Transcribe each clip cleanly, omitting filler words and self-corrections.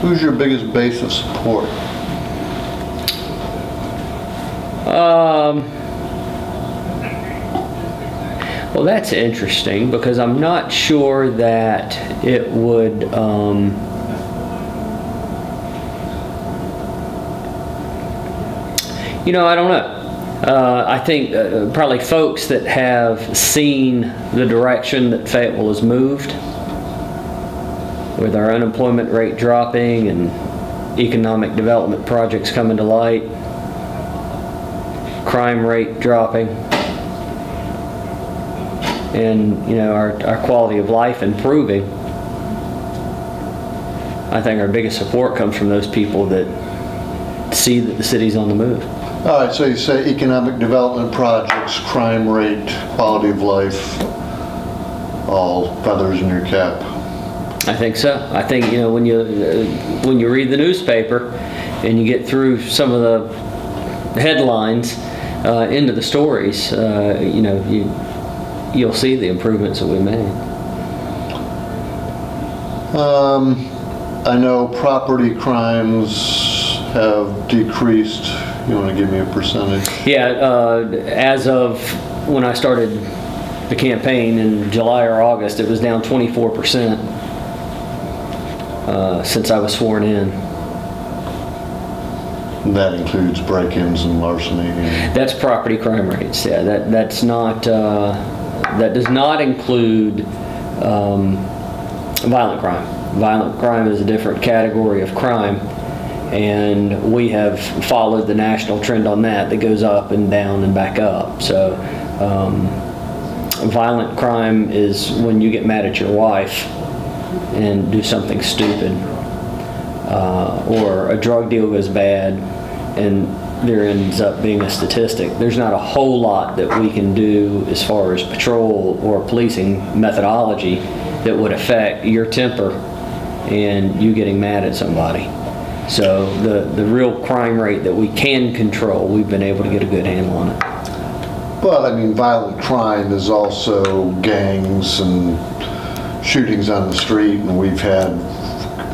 Who's your biggest base of support? Well, that's interesting because I'm not sure that it would you know, I don't know. I think probably folks that have seen the direction that Fayetteville has moved, with our unemployment rate dropping and economic development projects coming to light, crime rate dropping, and you know, our quality of life improving. I think our biggest support comes from those people that see that the city's on the move. All right, so you say economic development projects, crime rate, quality of life, all feathers in your cap. I think so. I think, you know, when you read the newspaper and you get through some of the headlines into the stories, you know, you'll see the improvements that we made. I know property crimes have decreased. You want to give me a percentage? Yeah, as of when I started the campaign in July or August, it was down 24% since I was sworn in. That includes break-ins and larceny. That's property crime rates. Yeah, that's not. That does not include violent crime. Violent crime is a different category of crime, and we have followed the national trend on that goes up and down and back up. So violent crime is when you get mad at your wife and do something stupid, or a drug deal goes bad and there ends up being a statistic. There's not a whole lot that we can do as far as patrol or policing methodology that would affect your temper and you getting mad at somebody. So the real crime rate that we can control, we've been able to get a good handle on it. But I mean, violent crime is also gangs and shootings on the street, and we've had,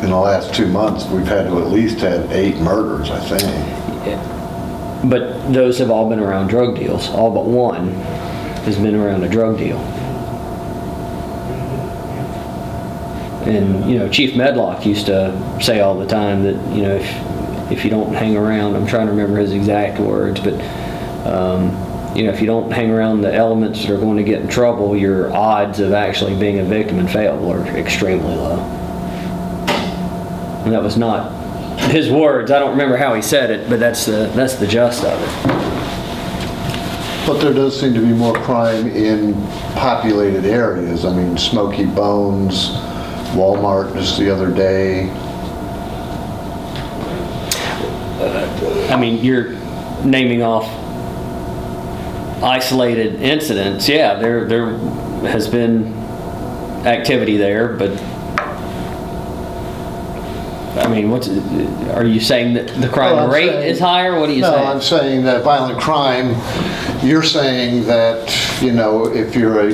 in the last 2 months, we've had to at least have 8 murders, I think. Yeah. But those have all been around drug deals. All but one has been around a drug deal. And, you know, Chief Medlock used to say all the time that, you know, if you don't hang around, I'm trying to remember his exact words, but, you know, if you don't hang around the elements that are going to get in trouble, your odds of actually being a victim in Fayetteville are extremely low. And that was not his words. I don't remember how he said it, but that's the gist of it. But there does seem to be more crime in populated areas. I mean, Smoky Bones, Walmart just the other day. I mean, you're naming off isolated incidents. Yeah, there has been activity there, but I mean, are you saying that the crime rate is higher? What are you saying? No, I'm saying that violent crime, you're saying that, you know, if you're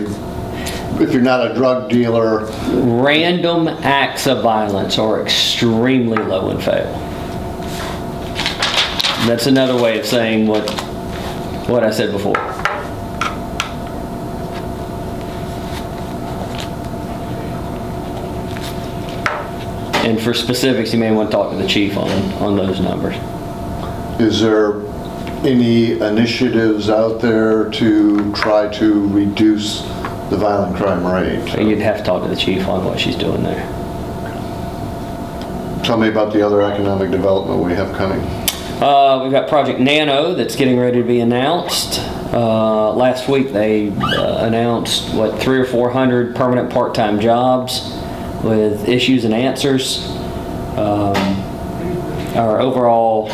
not a drug dealer. Random acts of violence are extremely low in Fayetteville. That's another way of saying what I said before. And for specifics, you may want to talk to the chief on those numbers. Is there any initiatives out there to try to reduce the violent crime rate? You'd have to talk to the chief on what she's doing there. Tell me about the other economic development we have coming. We've got Project Nano that's getting ready to be announced. Last week they announced, 300 or 400 permanent part-time jobs with issues and answers. Our overall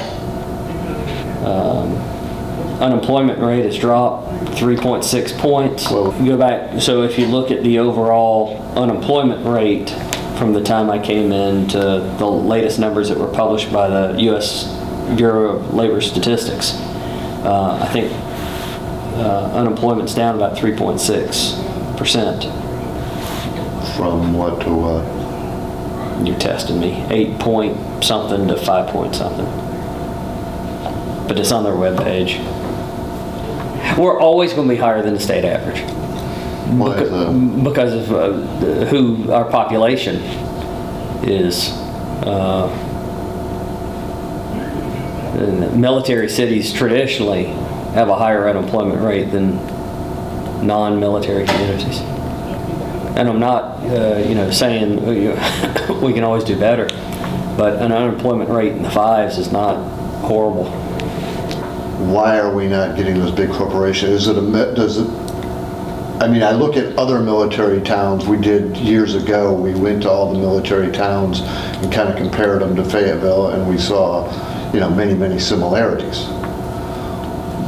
unemployment rate has dropped 3.6 points. Well, you go back, so if you look at the overall unemployment rate from the time I came in to the latest numbers that were published by the U.S. Bureau of Labor Statistics, I think unemployment's down about 3.6%. From what to what? You're testing me. 8 point something to 5 point something. But it's on their webpage. We're always going to be higher than the state average. Why is that? Because of who our population is. Military cities traditionally have a higher unemployment rate than non-military communities. And I'm not, saying we can always do better, but an unemployment rate in the 5s is not horrible. Why are we not getting those big corporations? I look at other military towns we did years ago. We went to all the military towns and kind of compared them to Fayetteville, and we saw, many, many similarities.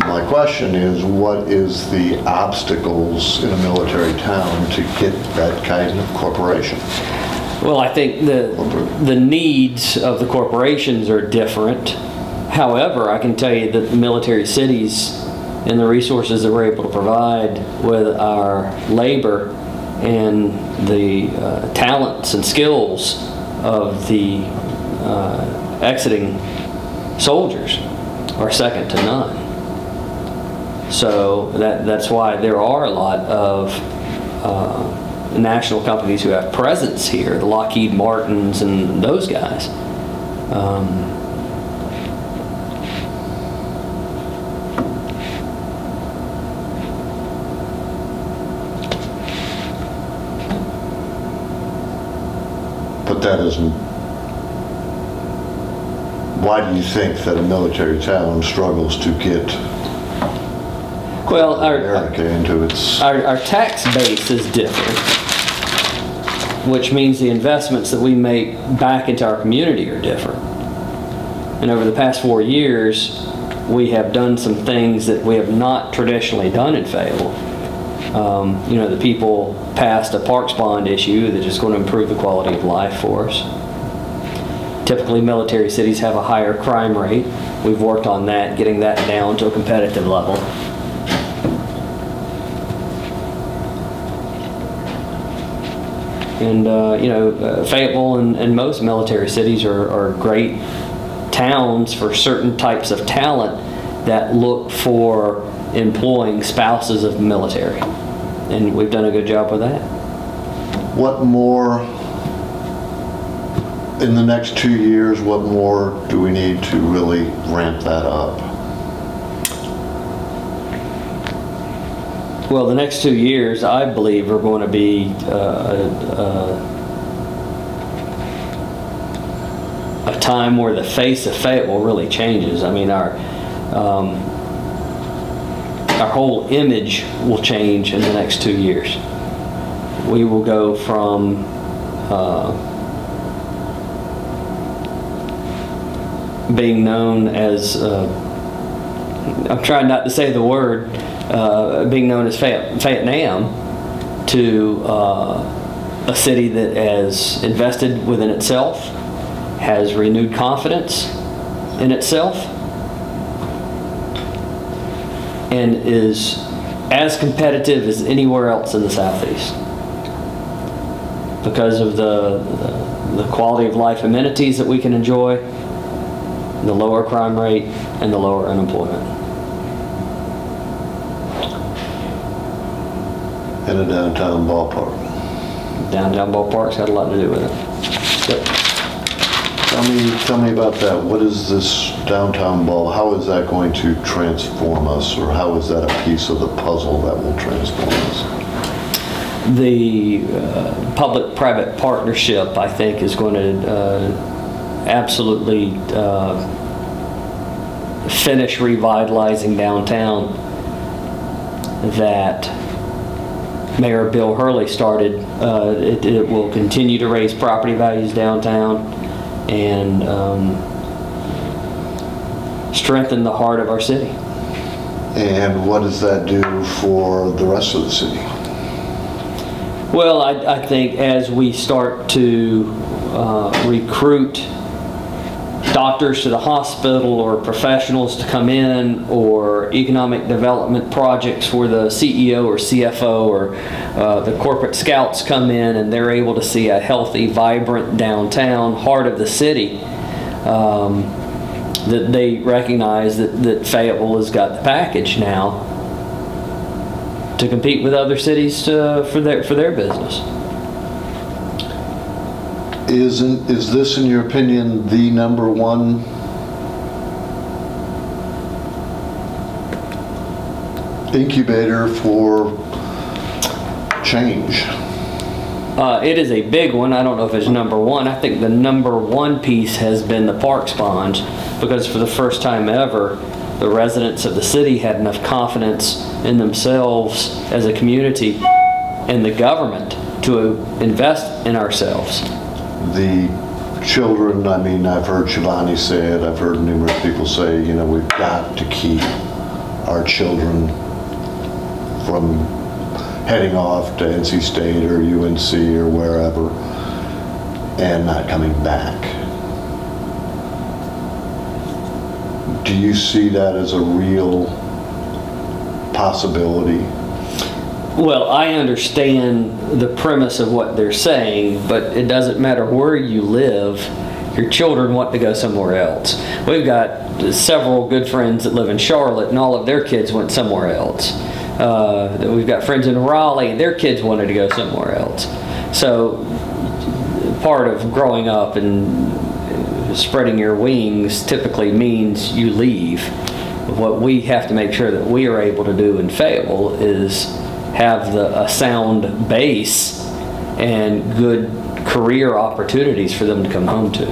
My question is, what is the obstacles in a military town to get that kind of corporation? Well, I think the needs of the corporations are different. However, I can tell you that the military cities and the resources that we're able to provide with our labor and the talents and skills of the exiting soldiers are second to none. So that's why there are a lot of national companies who have presence here, the Lockheed Martins and those guys. But that isn't. Why do you think that a military town struggles to get America into its... Our tax base is different, which means the investments that we make back into our community are different. And over the past 4 years, we have done some things that we have not traditionally done in Fayetteville. The people passed a parks bond issue that is going to improve the quality of life for us. Typically, military cities have a higher crime rate. We've worked on that, getting that down to a competitive level. And, Fayetteville and most military cities are great towns for certain types of talent that look for employing spouses of the military. And we've done a good job with that. What more, in the next 2 years, what more do we need to really ramp that up? Well, the next 2 years, I believe, are going to be a time where the face of Fayetteville really changes. I mean, our whole image will change in the next 2 years. We will go from being known as, I'm trying not to say the word, being known as Fayetteville to a city that has invested within itself, has renewed confidence in itself, and is as competitive as anywhere else in the Southeast because of the quality of life amenities that we can enjoy, the lower crime rate, and the lower unemployment. In a downtown ballpark. Downtown ballpark's had a lot to do with it. But tell me about that. What is this downtown ball? How is that going to transform us, or how is that a piece of the puzzle that will transform us? The public-private partnership, I think, is going to absolutely finish revitalizing downtown that Mayor Bill Hurley started. It will continue to raise property values downtown and strengthen the heart of our city. And what does that do for the rest of the city? Well, I think as we start to recruit doctors to the hospital, or professionals to come in, or economic development projects where the CEO or CFO or the corporate scouts come in and they're able to see a healthy, vibrant downtown heart of the city, that they recognize that Fayetteville has got the package now to compete with other cities for their business. Is this, in your opinion, the #1 incubator for change? It is a big one. I don't know if it's #1. I think the #1 piece has been the Parks Bonds, because for the first time ever, the residents of the city had enough confidence in themselves as a community and the government to invest in ourselves. The children, I mean, I've heard Shivani say it, I've heard numerous people say, you know, we've got to keep our children from heading off to NC State or UNC or wherever and not coming back. Do you see that as a real possibility? Well, I understand the premise of what they're saying, but it doesn't matter where you live, your children want to go somewhere else. We've got several good friends that live in Charlotte, and all of their kids went somewhere else. We've got friends in Raleigh, their kids wanted to go somewhere else. So part of growing up and spreading your wings typically means you leave. What we have to make sure that we are able to do in Fayetteville is have a sound base and good career opportunities for them to come home to.